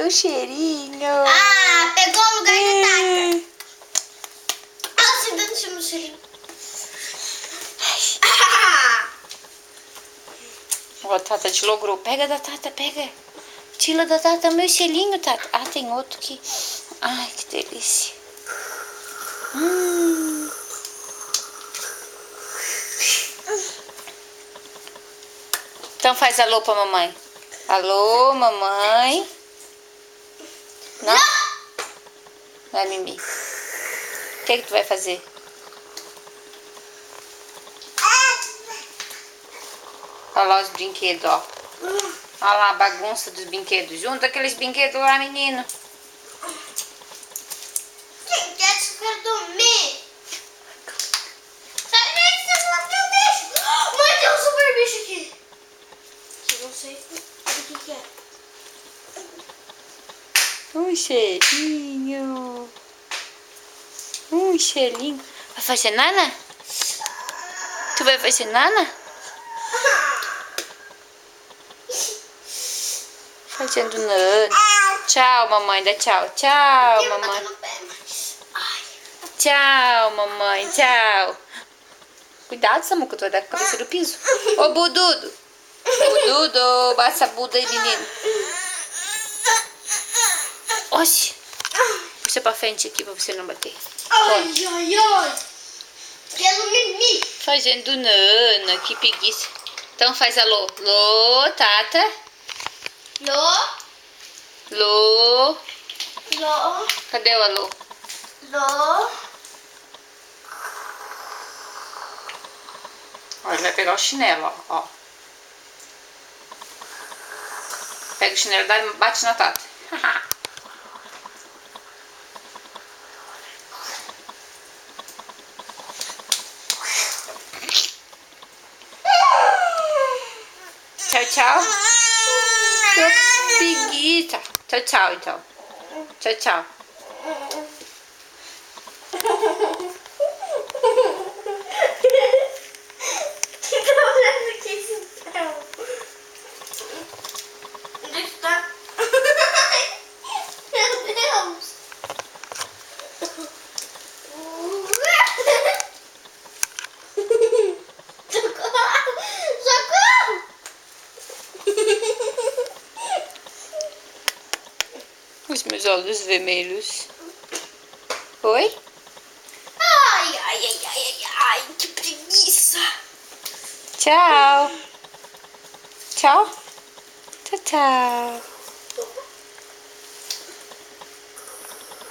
o cheirinho. Ah, pegou o lugar da Tata. Ah, você dando chama o cheirinho. Ó, a Tata deslogrou. Pega da Tata, pega. Tira da Tata meu selinho, Tata. Ah, tem outro aqui. Ai, que delícia. Então faz alô pra mamãe. Alô, mamãe. Não? Vai, Mimi. O que tu vai fazer? Olha lá os brinquedos, ó. Olha lá a bagunça dos brinquedos. Junta aqueles brinquedos lá, menino. Gente, acho que eu quero dormir. Sabe que você falou que eu deixo? Mãe, tem um super bicho aqui. Que eu não sei o que é. Um cheirinho. Um cheirinho. Vai fazer nana? Tu vai fazer nana? Fazendo nana. Tchau, mamãe. Dá tchau. Tchau, mamãe. Tchau, mamãe. Tchau. Cuidado, Samuca, tu vai dar com a cabeça do piso. Ô, Bududo. Bududo. Baixa a Buda aí, menino. Oxi. Puxa pra frente aqui pra você não bater. Ai, ai, ai. Pelo Mimi. Fazendo nana. Que preguiça. Então faz alô. Lô, Tata. Lô. Lô. Lô. Cadê o alô? Lô. Ó, ele vai pegar o chinelo, ó. Pega o chinelo e bate na Tata. Tchau, tchau. Tô preguiça. Tchau, tchau, então. Tchau, tchau. Onde está? Meu Deus. Socorro! Socorro! Os meus olhos vermelhos. Oi? Ai, ai, ai, ai, ai, ai, que preguiça. Tchau. Tchau. Tchau, tchau.